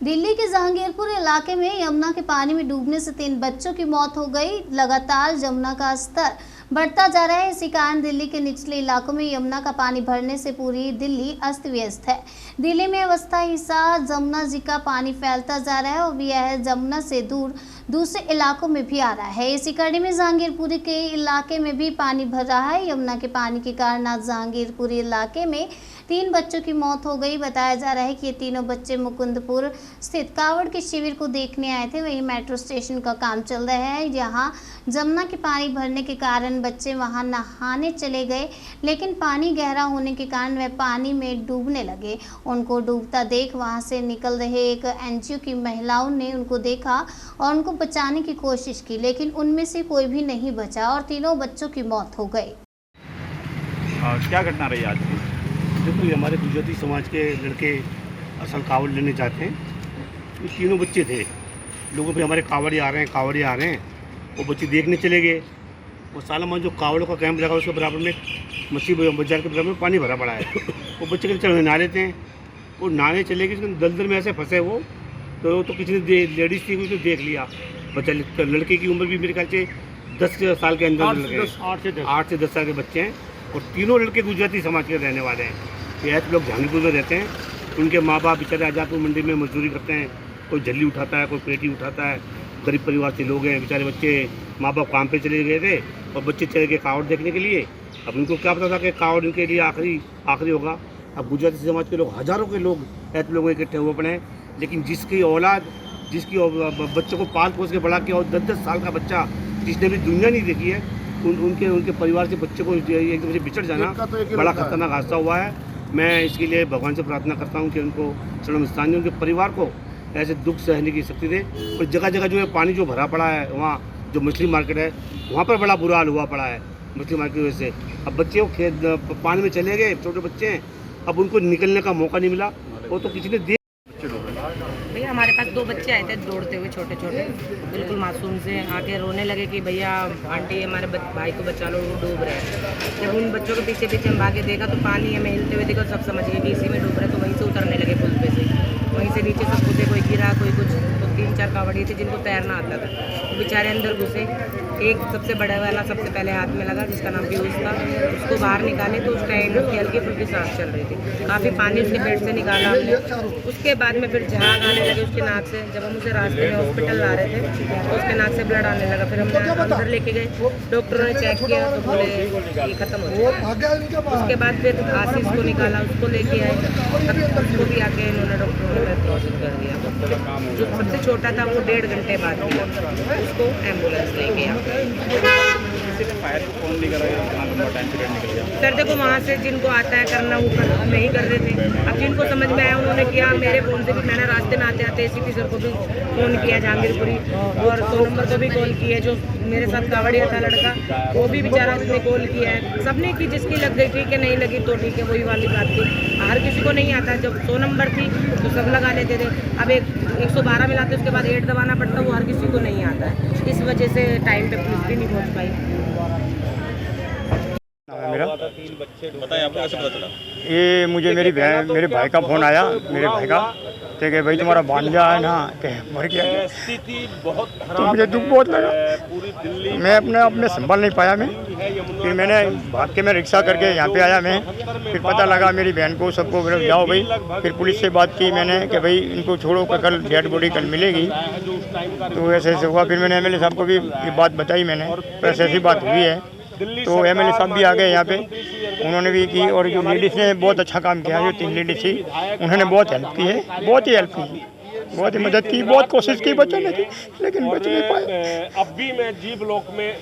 दिल्ली के जहांगीरपुर इलाके में यमुना के पानी में डूबने से 3 बच्चों की मौत हो गई। लगातार यमुना का स्तर बढ़ता जा रहा है। इसी कारण दिल्ली के निचले इलाकों में यमुना का पानी भरने से पूरी दिल्ली अस्त व्यस्त है। दिल्ली में अवस्था हिस्सा जमुना जी का पानी फैलता जा रहा है और यह जमुना से दूसरे इलाकों में भी आ रहा है। इसी कड़ी में जहांगीरपुरी के इलाके में भी पानी भर रहा है। यमुना के पानी के कारण आज जहांगीरपुरी इलाके में 3 बच्चों की मौत हो गई। बताया जा रहा है कि ये तीनों बच्चे मुकुंदपुर स्थित कावड़ के शिविर को देखने आए थे। वहीं मेट्रो स्टेशन का काम चल रहा है। यहाँ जमुना के पानी भरने के कारण बच्चे वहां नहाने चले गए, लेकिन पानी गहरा होने के कारण वे पानी में डूबने लगे। उनको डूबता देख वहां से निकल रहे एक एनजीओ की महिलाओं ने उनको देखा और उनको बचाने की कोशिश की, लेकिन उनमें से कोई भी नहीं बचा और तीनों बच्चों की मौत हो गई। क्या घटना रही आज की? देखो, ये हमारे गुजराती समाज के लड़के असल कावड़ लेने जाते हैं। ये तीनों बच्चे थे। लोगों पे हमारे कावड़ी आ रहे हैं। वो बच्चे देखने चले गए। वो सालामान जो कावड़ों का कैंप लगा उसके बराबर में मछली बाजार के बराबर में पानी भरा पड़ा है। वो बच्चे के चले नहा लेते हैं। वो नहाने चले गए, दलदल में ऐसे फंसे वो तो किसी ने लेडीज़ थी उसने देख लिया। बच्चा लड़के की उम्र भी मेरे ख्याल से 10 साल के अंदर 8 से 10 साल के बच्चे हैं। और तीनों लड़के गुजराती समाज के रहने वाले हैं। ये ऐसे लोग जहांगीरपुर में रहते हैं। उनके माँ बाप बेचारे आजादपुर मंडी में मजदूरी करते हैं। कोई झल्ली उठाता है, कोई पेटी उठाता है। गरीब परिवार से लोग हैं। बेचारे बच्चे माँ बाप काम पे चले गए थे और बच्चे चले गए कावड़ देखने के लिए। अब उनको क्या पता था कि कावड़ इनके लिए आखिरी होगा। अब गुजराती समाज के लोग, हज़ारों के लोग ऐसे लोग इकट्ठे हुए पड़े हैं। लेकिन जिसकी बच्चों को पाल पोस के बड़ा किया और 10-10 साल का बच्चा जिसने भी दुनिया नहीं देखी है, उनके परिवार से बच्चे को एकदम से बिछड़ जाना बड़ा खतरनाक हादसा हुआ है। मैं इसके लिए भगवान से प्रार्थना करता हूँ कि उनको सड़म स्थान उनके परिवार को ऐसे दुख सहने की शक्ति दे। और जगह जगह जो है पानी जो भरा पड़ा है, वहाँ जो मछली मार्केट है वहाँ पर बड़ा बुरा हाल हुआ पड़ा है मछली मार्केट की वजह से। अब बच्चे वो खेत पानी में चले गए, छोटे बच्चे हैं। अब उनको निकलने का मौका नहीं मिला। वो तो किसी ने भैया हमारे पास 2 बच्चे आए थे दौड़ते हुए, छोटे छोटे बिल्कुल मासूम से, आके रोने लगे कि भैया आंटी हमारे भाई को बचा लो, वो डूब रहे हैं। जब उन बच्चों के पीछे पीछे हम भागे देखा तो पानी हमें हिलते हुए देखा, सब समझ गए कि इसी में डूब रहे। तो वहीं से उतरने लगे पुल पे से, वहीं से नीचे सब कूदे, कोई गिरा कोई कुछ। तो 3-4 कावड़िए थे जिनको तैरना आता था, वो बेचारे अंदर घुसे। एक सबसे बड़ा वाला सबसे पहले हाथ में लगा, जिसका नाम पीयूष था। उसको बाहर निकाले तो उस टाइम उसकी हल्की फुल्की सांस चल रही थी। काफ़ी पानी उसके पेट से निकाला हमने। उसके बाद में फिर झाग आने लगे उसके नाक से। जब हम उसे रास्ते में हॉस्पिटल ला रहे थे तो उसके नाक से ब्लड आने लगा। फिर हमने अंदर लेके गए, डॉक्टरों ने चेक किया तो बोले ये खत्म हो गया। उसके बाद फिर आशीष को निकाला, उसको लेके आए, उसको भी आके इन्होंने डॉक्टरों ने प्रोसेस कर दिया। जो सबसे छोटा था वो 1.5 घंटे बाद किया, उसको एम्बुलेंस लेके आए। सर देखो, वहाँ से जिनको आता है करना वो नहीं कर रहे थे। अब जिनको समझ में आया उन्होंने किया। मेरे फ़ोन से भी मैंने रास्ते में आते आते एसीपी सर को भी फ़ोन किया जहांगीरपुरी, और 100 नंबर को भी कॉल किया। जो मेरे साथ कावड़िया था लड़का, वो भी बेचारा उसने कॉल किया है। सबने की जिसकी लग गई ठीक है, नहीं लगी तो ठीक है, वही वाली बात थी। हर किसी को नहीं आता। जब 100 नंबर थी तो सब लगा लेते थे। अब 112 मिलाते उसके बाद 8 दबाना पड़ता, वो हर किसी को नहीं आता है। इस वजह से टाइम पे पुलिस भी नहीं पहुँच पाई। मेरा बताएं, आपको कैसे पता चला? ये मुझे मेरे भाई का फ़ोन आया, मेरे भाई का, तो कि भाई तुम्हारा भांजा है ना कि मर गया। स्थिति बहुत खराब तो मुझे दुख बहुत लगा। पूरी दिल्ली मैं अपने संभाल नहीं पाया। मैं फिर मैंने भाग के मैं रिक्शा करके यहाँ पे आया। मैं फिर पता लगा मेरी बहन को, सबको मेरे जाओ भाई। फिर पुलिस से बात की मैंने कि भाई इनको छोड़ो, कल डेड बॉडी कल मिलेगी। तो ऐसे हुआ। फिर मैंने एमएलए साहब को भी ये बात बताई मैंने, वैसे ऐसी बात हुई है। तो एमएलए साहब भी आ गए यहाँ पे, उन्होंने भी की। और जो लेडीज़ ने बहुत अच्छा काम किया, जो 3 लेडीज़ थी उन्होंने बहुत हेल्प की है, बहुत ही हेल्प की, बहुत ही मदद की, बहुत कोशिश की बचाने की, लेकिन बच नहीं पाए। अब भी मैं जी ब्लॉक में